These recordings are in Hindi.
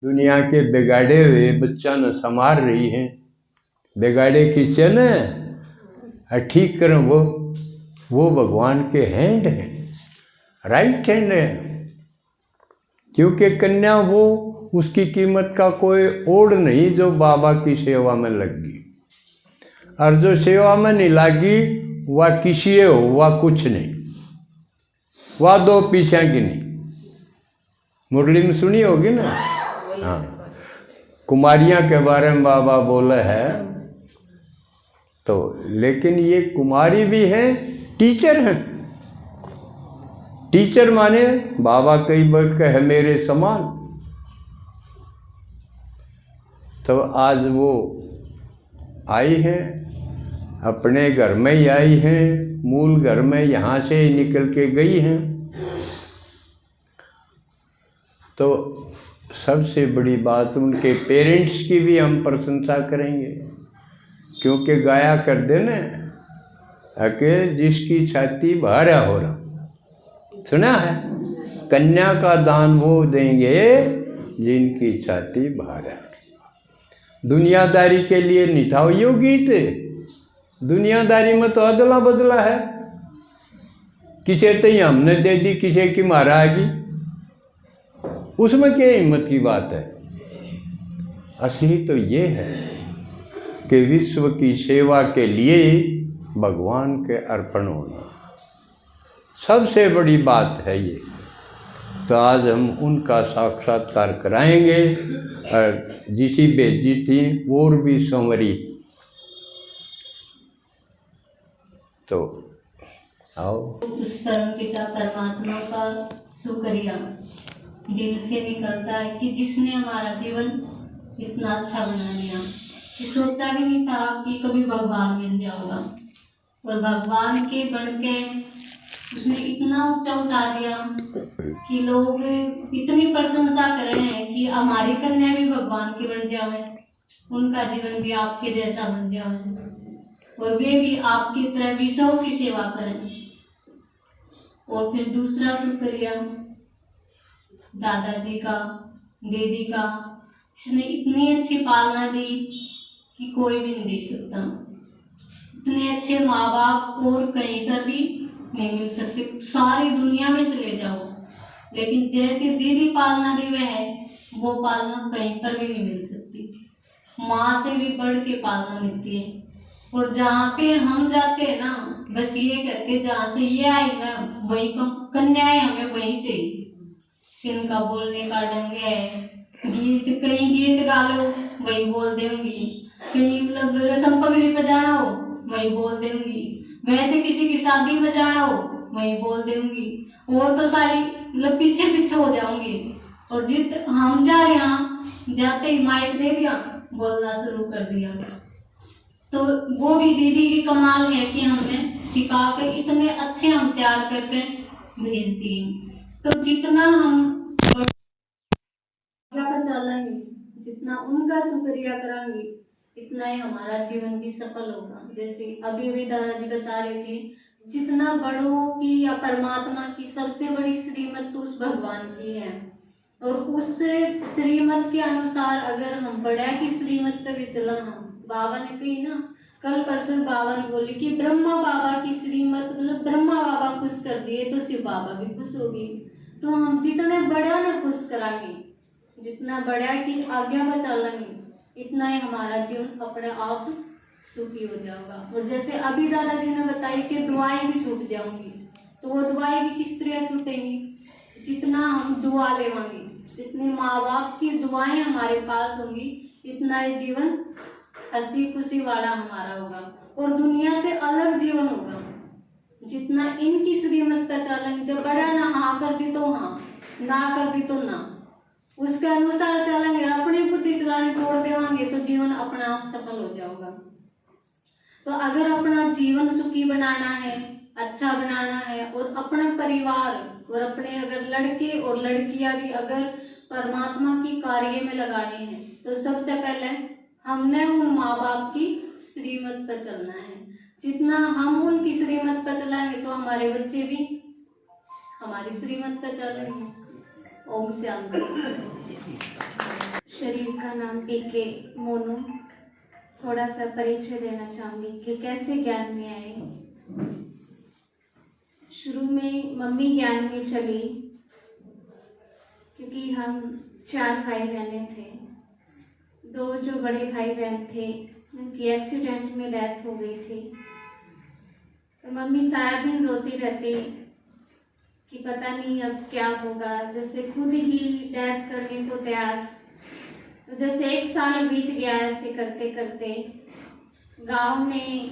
दुनिया के बिगाड़े हुए बच्चा न संभाल रही हैं। बिगाड़े किससे न ठीक करें, वो भगवान के हैंड है, राइट हैंड है। क्योंकि कन्या वो उसकी कीमत का कोई ओढ़ नहीं जो बाबा की सेवा में लगी, और जो सेवा में नहीं लगी वह किसी हो, वह कुछ नहीं, वह दो पीछे की नहीं। मुरली में सुनी होगी ना। हाँ, कुमारियाँ के बारे में बाबा बोले है तो, लेकिन ये कुमारी भी है, टीचर हैं। टीचर माने बाबा कई बार कहे मेरे समान। तो आज वो आई हैं, अपने घर में ही आई हैं, मूल घर में यहाँ से ही निकल के गई हैं। तो सबसे बड़ी बात उनके पेरेंट्स की भी हम प्रशंसा करेंगे, क्योंकि गाया कर देना कि जिसकी छाती भारा हो रहा, सुना है, कन्या का दान वो देंगे जिनकी छाती भारा। दुनियादारी के लिए नहीं था यो गीत। दुनियादारी में तो अदला बदला है, किसे तो हमने दे दी, किसे की महाराजी, उसमें क्या हिम्मत की बात है। असली तो ये है कि विश्व की सेवा के लिए भगवान के अर्पण होना सबसे बड़ी बात है ये। तो आज हम उनका साक्षात्कार कराएंगे, और जिसी भेजी थी और भी संवरी। तो आओ, उस परम पिता परमात्मा का शुक्रिया दिल से निकलता है कि जिसने हमारा जीवन इतना अच्छा बना दिया कि सोचा भी नहीं था कि कभी भगवान मिल जाऊंगा, और भगवान के बन के उसने इतना ऊंचा उठा दिया कि लोग इतनी प्रशंसा कर रहे हैं कि हमारी कन्या भी भगवान की बन जाए, उनका जीवन भी आपके जैसा बन जाए, और वे भी आपकी तरह विषयों की सेवा करें। और फिर दूसरा शुक्रिया दादाजी का, दीदी का, जिसने इतनी अच्छी पालना दी कि कोई भी नहीं दे सकता। इतने अच्छे माँ बाप और कहीं पर भी नहीं मिल सकते, सारी दुनिया में चले जाओ, लेकिन जैसी दीदी पालना दी हुए है वो पालना कहीं पर भी नहीं मिल सकती। माँ से भी बढ़ के पालना मिलती है। और जहाँ पे हम जाते हैं ना, बस ये कहते जहाँ से ये आई ना वही कन्याएं हमें वही चाहिए। इनका बोलने का ढंग है, गीत कहीं गीत गा लो वही बोल देंगी, कहीं मतलब रसम पगड़ी बजाना हो वही बोल देंगी, वैसे किसी की शादी में जाना हो वही बोल देंगी, और तो सारी मतलब पीछे पीछे हो जाऊंगी। और जित हम जा रहे हैं जाते ही माइक दे दिया, बोलना शुरू कर दिया। तो वो भी दीदी की कमाल है कि हमने सिखा के इतने अच्छे हम तैयार करके भेज दिए। तो जितना हम चलेंगे, जितना उनका शुक्रिया करेंगे, इतना ही हमारा जीवन भी सफल होगा। जैसे अभी दादाजी बता रहे थे, जितना बड़ों की या परमात्मा की सबसे बड़ी श्रीमत तो उस भगवान की है, और उस श्रीमत के अनुसार अगर हम बड़ा की श्रीमत पे भी चला, हम बाबा ने कही ना, कल परसों बाबा ने बोली कि ब्रह्मा बाबा की श्रीमत, मतलब ब्रह्मा बाबा खुश कर दिए तो शिव बाबा भी खुश होगी। तो हम जितने बड़ा ने खुश कराएंगे, जितना बड़ा की आज्ञा में चलेंगे, इतना ही हमारा जीवन अपने आप सुखी हो जाएगा। और जैसे अभी दादाजी ने बताई कि दुआएं भी छूट जाऊंगी, तो वो दुआएं भी किस तरह छूटेंगी, जितना हम दुआ लेवांगे, जितनी माँ बाप की दुआएं हमारे पास होंगी, इतना ही जीवन हंसी खुशी वाला हमारा होगा, और दुनिया से अलग जीवन होगा। जितना इनकी श्रीमत का चलेंगे, जब बड़ा ना हाँ कर दी तो हाँ, ना कर दी तो ना, उसके अनुसार चलेंगे, अपनी बुद्धि चलाने छोड़ देवांगे, तो जीवन अपना आप सफल हो जाएगा। तो अगर अपना जीवन सुखी बनाना है, अच्छा बनाना है, और अपना परिवार और अपने अगर लड़के और लड़कियां भी अगर परमात्मा की कार्य में लगानी है, तो सबसे पहले हमने उन माँ बाप की श्रीमत पर चलना है। जितना हम उनकी श्रीमत पर चलाएंगे तो हमारे बच्चे भी हमारी श्रीमत पर चलेंगे। ओम शांति। मेरा नाम पीके मोनू। थोड़ा सा परिचय देना चाहूँगी कि कैसे ज्ञान में आए। शुरू में मम्मी ज्ञान में चली, क्योंकि हम 4 भाई बहनें थे। 2 जो बड़े भाई बहन थे उनकी एक्सीडेंट में डेथ हो गई थी। तो मम्मी सारा दिन रोती रहती कि पता नहीं अब क्या होगा, जैसे खुद ही डेथ करने को तैयार। तो जैसे 1 साल बीत गया ऐसे करते करते। गांव में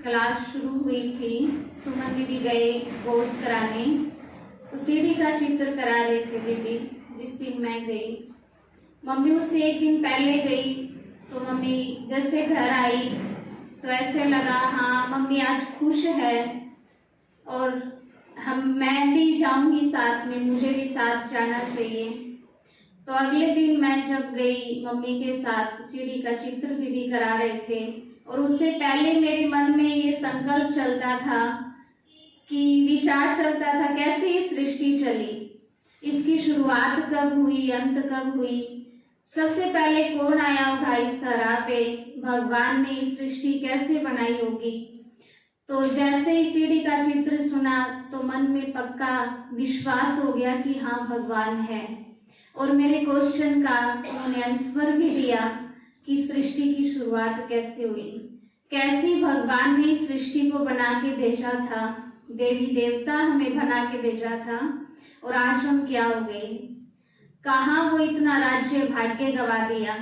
क्लास शुरू हुई थी, सुमन दीदी गए कोर्स कराने, तो सीढ़ी का चित्र करा रहे थे दीदी। जिस दिन मैं गई, मम्मी उससे 1 दिन पहले गई, तो मम्मी जैसे घर आई तो ऐसे लगा हाँ मम्मी आज खुश है और मैं भी जाऊंगी साथ में, मुझे भी साथ जाना चाहिए। तो अगले दिन मैं जब गई मम्मी के साथ, सीढ़ी का चित्र दीदी करा रहे थे, और उससे पहले मेरे मन में ये संकल्प चलता था कि विचार चलता था कैसे ये सृष्टि चली, इसकी शुरुआत कब हुई, अंत कब हुई, सबसे पहले कौन आया होगा इस तरह पे, भगवान ने इस सृष्टि कैसे बनाई होगी। तो जैसे ही सीढ़ी का चित्र सुना तो मन में पक्का विश्वास हो गया कि हाँ भगवान है। और मेरे क्वेश्चन का उन्होंने आंसर भी दिया कि सृष्टि की शुरुआत कैसे हुई, कैसे भगवान ने इस सृष्टि को बना के भेजा था, देवी देवता हमें बना के भेजा था, और आज हम क्या हो गए, कहाँ वो इतना राज्य भाग्य गवा दिया।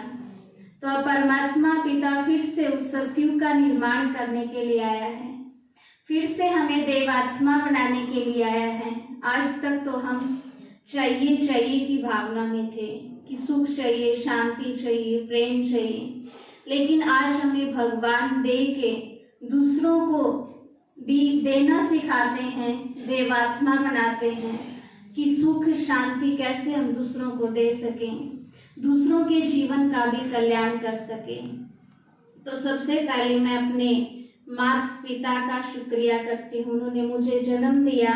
तो अब परमात्मा पिता फिर से उस सतयुग का निर्माण करने के लिए आया है, फिर से हमें देवात्मा बनाने के लिए आया है। आज तक तो हम चाहिए की भावना में थे कि सुख चाहिए, शांति चाहिए, प्रेम चाहिए, लेकिन आज हमें भगवान दे के दूसरों को भी देना सिखाते हैं, देवात्मा बनाते हैं कि सुख शांति कैसे हम दूसरों को दे सकें, दूसरों के जीवन का भी कल्याण कर सकें। तो सबसे पहले मैं अपने माता पिता का शुक्रिया करती हूँ, उन्होंने मुझे जन्म दिया,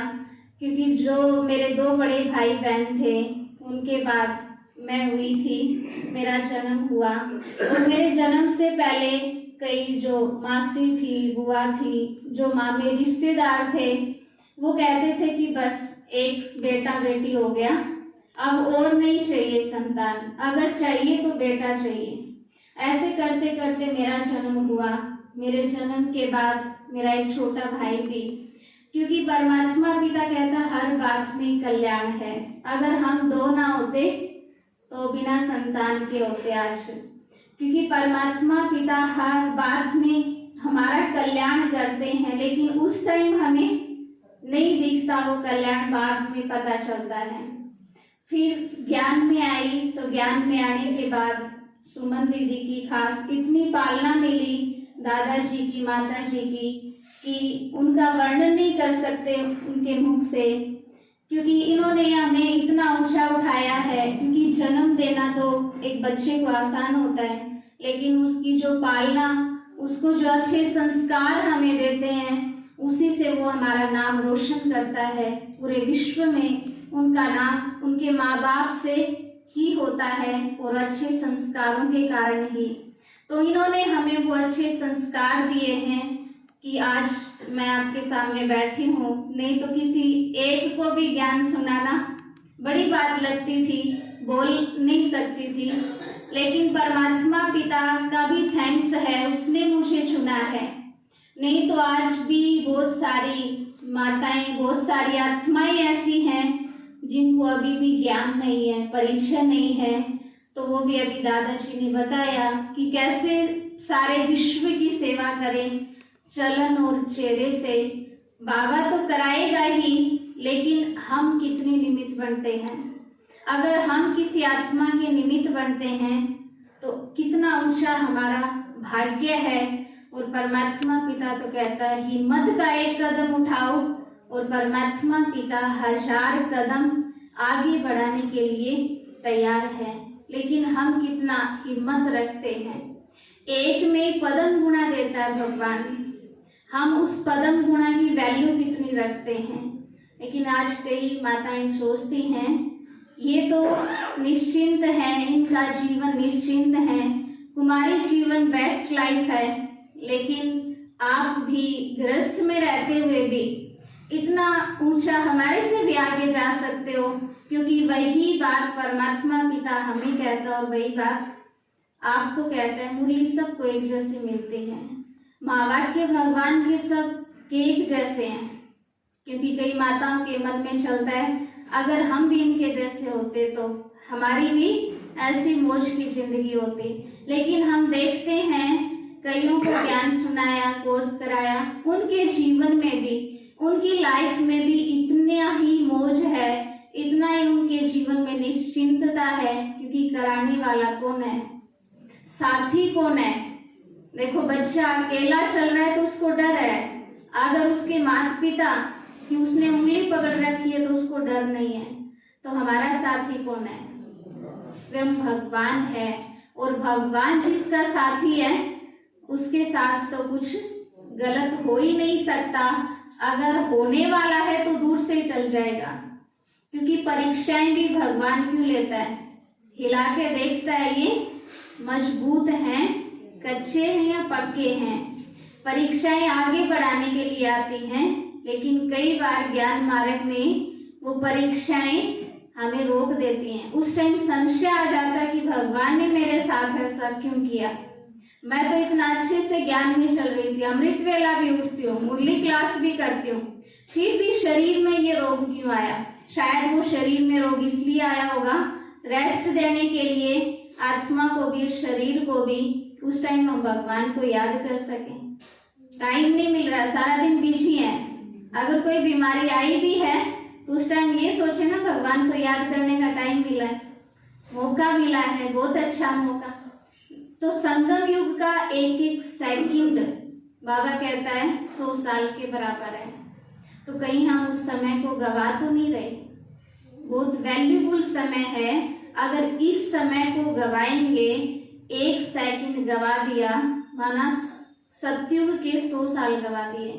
क्योंकि जो मेरे 2 बड़े भाई बहन थे उनके बाद मैं हुई थी, मेरा जन्म हुआ। और मेरे जन्म से पहले कई जो मासी थी, बुआ थी, जो मामे रिश्तेदार थे, वो कहते थे कि बस एक बेटा बेटी हो गया, अब और नहीं चाहिए संतान, अगर चाहिए तो बेटा चाहिए। ऐसे करते करते मेरा जन्म हुआ। मेरे जन्म के बाद मेरा एक छोटा भाई भी, क्योंकि परमात्मा पिता कहता हर बात में कल्याण है। अगर हम 2 ना होते तो बिना संतान के होते आज, क्योंकि परमात्मा पिता हर बात में हमारा कल्याण करते हैं, लेकिन उस टाइम हमें नहीं दिखता वो कल्याण, बाद में पता चलता है। फिर ज्ञान में आई, तो ज्ञान में आने के बाद सुमन दीदी की खास इतनी पालना मिली, दादाजी की, माताजी की, कि उनका वर्णन नहीं कर सकते उनके मुख से, क्योंकि इन्होंने हमें इतना ऊंचा उठाया है। क्योंकि जन्म देना तो एक बच्चे को आसान होता है, लेकिन उसकी जो पालना, उसको जो अच्छे संस्कार हमें देते हैं, उसी से वो हमारा नाम रोशन करता है पूरे विश्व में। उनका नाम उनके माँ बाप से ही होता है, और अच्छे संस्कारों के कारण ही। तो इन्होंने हमें वो अच्छे संस्कार दिए हैं कि आज मैं आपके सामने बैठी हूँ। नहीं तो किसी एक को भी ज्ञान सुनाना बड़ी बात लगती थी, बोल नहीं सकती थी, लेकिन परमात्मा पिता का भी थैंक्स है, उसने मुझे चुना है। नहीं तो आज भी बहुत सारी माताएं, बहुत सारी आत्माएं ऐसी हैं जिनको अभी भी ज्ञान नहीं है, परिचय नहीं है। तो वो भी अभी दादाजी ने बताया कि कैसे सारे विश्व की सेवा करें चलन और चेहरे से। बाबा तो कराएगा ही, लेकिन हम कितने निमित्त बनते हैं। अगर हम किसी आत्मा के निमित्त बनते हैं तो कितना ऊंचा हमारा भाग्य है। और परमात्मा पिता तो कहता है हिम्मत का एक कदम उठाओ, और परमात्मा पिता 1000 कदम आगे बढ़ाने के लिए तैयार है। लेकिन हम कितना हिम्मत रखते हैं। एक में पदम गुणा देता है भगवान, हम उस पदम गुणा की वैल्यू कितनी रखते हैं। लेकिन आज कई माताएं सोचती हैं ये तो निश्चिंत है, इनका जीवन निश्चिंत है, कुमारी जीवन बेस्ट लाइफ है, लेकिन आप भी गृहस्थ में रहते हुए भी इतना ऊंचा हमारे से भी आगे जा सकते हो, क्योंकि वही बात परमात्मा पिता हमें कहता है और वही बात आपको कहता है। मुरली सबको एक जैसे मिलते हैं, महावाक्य भगवान के सब एक जैसे हैं, क्योंकि कई माताओं के मन में चलता है अगर हम भी इनके जैसे होते तो हमारी भी ऐसी मौज की जिंदगी होती। लेकिन हम देखते हैं कईयों को ज्ञान सुनाया, कोर्स कराया, उनके जीवन में भी, उनकी लाइफ में भी इतना ही मौज है, इतना ही उनके जीवन में निश्चिंतता है, क्योंकि कराने वाला कौन है, साथी कौन है। देखो बच्चा अकेला चल रहा है तो उसको डर है, अगर उसके माता पिता कि उसने उंगली पकड़ रखी है तो उसको डर नहीं है। तो हमारा साथी कौन है, स्वयं भगवान है, और भगवान जिसका साथी है उसके साथ तो कुछ गलत हो ही नहीं सकता। अगर होने वाला है तो दूर से ही टल जाएगा, क्योंकि परीक्षाएं भी भगवान क्यों लेता है, हिला के देखता है ये मजबूत हैं, कच्चे हैं या पक्के हैं। परीक्षाएं आगे बढ़ाने के लिए आती हैं, लेकिन कई बार ज्ञान मार्ग में वो परीक्षाएं हमें रोक देती हैं। उस टाइम संशय आ जाता है कि भगवान ने मेरे साथ ऐसा क्यों किया, मैं तो इतना अच्छे से ज्ञान में चल रही थी, अमृत वेला भी उठती हूँ, मुरली क्लास भी करती हूँ, फिर भी शरीर में ये रोग क्यों आया। शायद वो शरीर में रोग इसलिए आया होगा रेस्ट देने के लिए, आत्मा को भी शरीर को भी, उस टाइम हम भगवान को याद कर सकें। टाइम नहीं मिल रहा, सारा दिन बिजी है। अगर कोई बीमारी आई भी है तो उस टाइम ये सोचे ना भगवान को याद करने का टाइम मिला है, मौका मिला है, बहुत अच्छा मौका। तो संगम युग का एक एक सेकंड बाबा कहता है 100 साल के बराबर है। तो कहीं हम उस समय को गवा तो नहीं रहे, बहुत वैल्यूबल समय है। अगर इस समय को गवाएंगे, एक सेकंड गवा दिया माना सतयुग के 100 साल गवा दिए,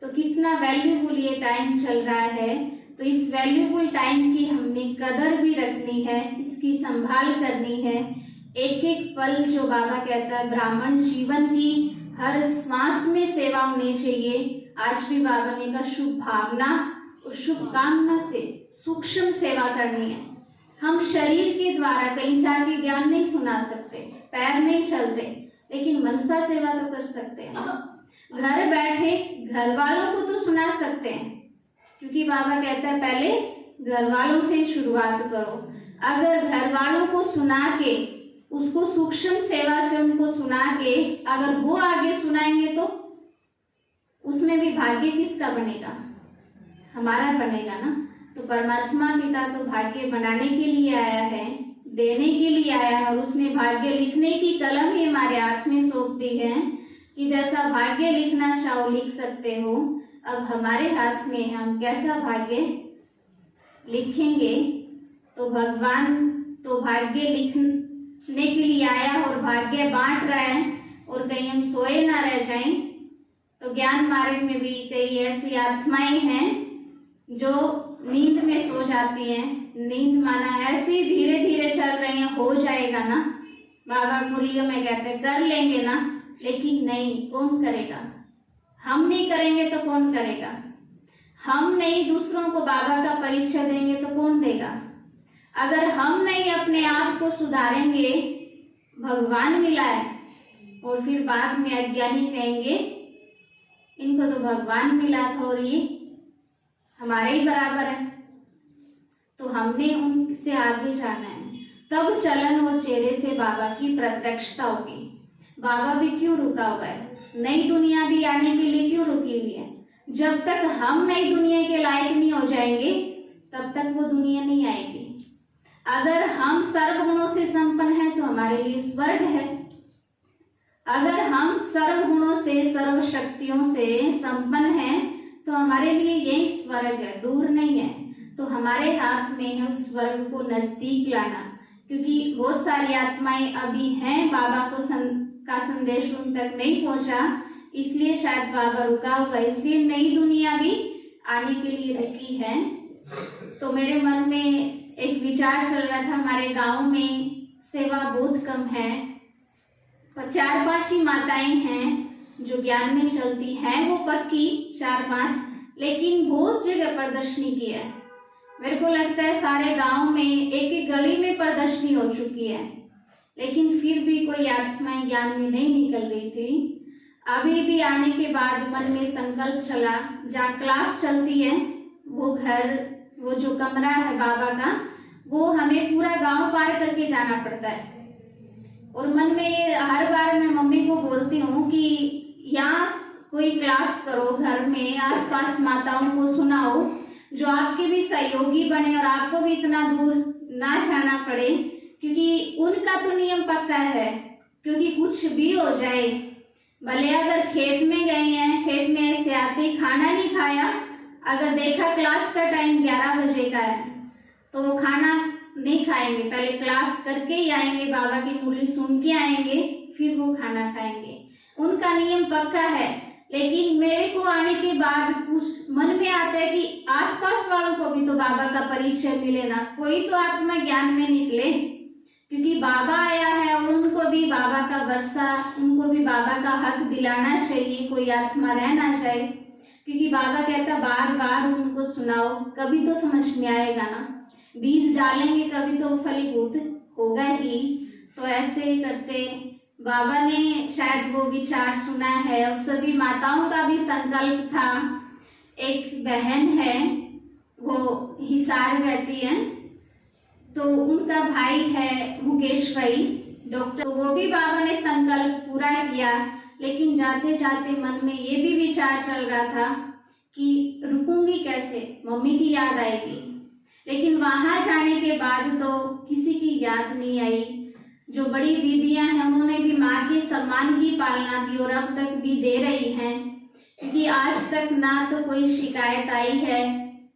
तो कितना वैल्यूबल ये टाइम चल रहा है। तो इस वैल्यूबल टाइम की हमने कदर भी रखनी है, इसकी संभाल करनी है। एक एक पल जो बाबा कहता है ब्राह्मण जीवन की हर श्वास में सेवा होनी चाहिए। आज भी बाबा ने कहा शुभ भावना और शुभकामना से सूक्ष्म सेवा करनी है। हम शरीर के द्वारा कहीं जाके ज्ञान नहीं सुना सकते, पैर नहीं चलते, लेकिन मनसा सेवा तो कर सकते हैं। घर बैठे घर वालों को तो सुना सकते हैं, क्योंकि बाबा कहता है पहले घर वालों से शुरुआत करो। अगर घर वालों को सुना के, उसको सूक्ष्म सेवा से उनको सुना के अगर वो आगे सुनाएंगे तो उसमें भी भाग्य किसका बनेगा, हमारा बनेगा ना। तो परमात्मा पिता तो भाग्य बनाने के लिए आया है, देने के लिए आया है, और उसने भाग्य लिखने की कलम ही हमारे हाथ में सौंप दी है कि जैसा भाग्य लिखना चाहो लिख सकते हो। अब हमारे हाथ में है, हम कैसा भाग्य लिखेंगे। तो भगवान तो भाग्य लिखने के लिए आया और भाग्य बांट रहा है, और कहीं हम सोए ना रह जाएं। तो ज्ञान मार्ग में भी कई ऐसी आत्माएं हैं जो नींद में सो जाती हैं। नींद माना ऐसी धीरे धीरे चल रही हैं, हो जाएगा ना। बाबा मुरलियों में कहते हैं कर लेंगे ना, लेकिन नहीं, कौन करेगा। हम नहीं करेंगे तो कौन करेगा। हम नहीं दूसरों को बाबा का परिचय देंगे तो कौन देगा। अगर हम नहीं अपने आप को सुधारेंगे, भगवान मिला है, और फिर बाद में अज्ञानी कहेंगे इनको तो भगवान मिला था और ये हमारे ही बराबर है। तो हमने उनसे आगे जाना है, तब चलन और चेहरे से बाबा की प्रत्यक्षता होगी। बाबा भी क्यों रुका हुआ है, नई दुनिया भी आने के लिए क्यों रुकी हुई है। जब तक हम नई दुनिया के लायक नहीं हो जाएंगे तब तक वो दुनिया नहीं आएगी। अगर हम सर्वगुणों से संपन्न हैं तो हमारे लिए स्वर्ग है। अगर हम सर्वगुणों से सर्व शक्तियों से संपन्न हैं तो हमारे लिए यही स्वर्ग है, दूर नहीं है। तो हमारे हाथ में है उस स्वर्ग को नजदीक लाना, क्योंकि बहुत सारी आत्माएं अभी हैं, बाबा को का संदेश उन तक नहीं पहुंचा, इसलिए शायद बाबा रुका हुआ, इसलिए नई दुनिया भी आने के लिए रुकी है। तो मेरे मन में एक विचार चल रहा था हमारे गांव में सेवा बहुत कम है, 4-5 ही माताएं हैं जो ज्ञान में चलती हैं, वो पक्की 4-5, लेकिन बहुत जगह प्रदर्शनी की है। मेरे को लगता है सारे गांव में एक एक गली में प्रदर्शनी हो चुकी है, लेकिन फिर भी कोई आत्माएं ज्ञान में नहीं निकल रही थी। अभी भी आने के बाद मन में संकल्प चला, जहाँ क्लास चलती है वो घर, वो जो कमरा है बाबा का, वो हमें पूरा गांव पार करके जाना पड़ता है। और मन में ये हर बार मैं मम्मी को बोलती हूँ कि यहाँ कोई क्लास करो, घर में आसपास माताओं को सुनाओ, जो आपके भी सहयोगी बने और आपको भी इतना दूर ना जाना पड़े, क्योंकि उनका तो नियम पक्का है। क्योंकि कुछ भी हो जाए, भले अगर खेत में गए हैं, खेत में ऐसे आते ही खाना नहीं खाया, अगर देखा क्लास का टाइम 11 बजे का है तो वो खाना नहीं खाएंगे, पहले क्लास करके ही आएंगे, बाबा की मुरली सुन के आएंगे, फिर वो खाना खाएंगे। उनका नियम पक्का है। लेकिन मेरे को आने के बाद कुछ मन में आता है कि आसपास वालों को भी तो बाबा का परिचय मिले ना, कोई तो आत्मा ज्ञान में निकले, क्योंकि बाबा आया है और उनको भी बाबा का वर्षा, उनको भी बाबा का हक दिलाना चाहिए, कोई आत्मा रह ना जाए। क्योंकि बाबा कहता बार बार उनको सुनाओ, कभी तो समझ में आएगा ना, बीज डालेंगे कभी तो फलीभूत होगा ही। तो ऐसे करते बाबा ने शायद वो विचार सुना है, और सभी माताओं का भी संकल्प था। एक बहन है, वो हिसार रहती है, तो उनका भाई है मुकेश भाई डॉक्टर, तो वो भी बाबा ने संकल्प पूरा किया। लेकिन जाते जाते मन में ये भी विचार चल रहा था कि रुकूंगी कैसे, मम्मी की याद आएगी। लेकिन वहां जाने के बाद तो किसी की याद नहीं आई। जो बड़ी दीदियां हैं उन्होंने भी माँ के सम्मान की पालना दी और अब तक भी दे रही हैं, क्योंकि आज तक ना तो कोई शिकायत आई है।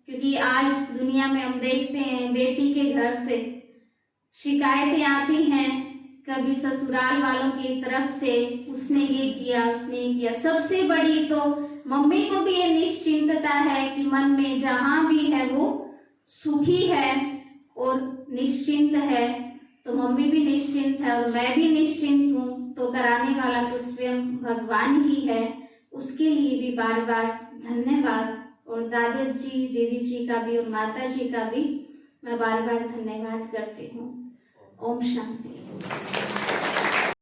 क्योंकि आज दुनिया में हम देखते हैं बेटी के घर से शिकायतें आती हैं, कभी ससुराल वालों की तरफ से, उसने ये किया, उसने ये किया। सबसे बड़ी तो मम्मी को भी ये निश्चिंतता है कि मन में जहाँ भी है वो सुखी है और निश्चिंत है। तो मम्मी भी निश्चिंत है और मैं भी निश्चिंत हूँ, तो कराने वाला तो स्वयं भगवान ही है। उसके लिए भी बार बार धन्यवाद, और दादा जी, दीदी जी का भी और माता जी का भी मैं बार बार धन्यवाद करती हूँ। ओम शांति।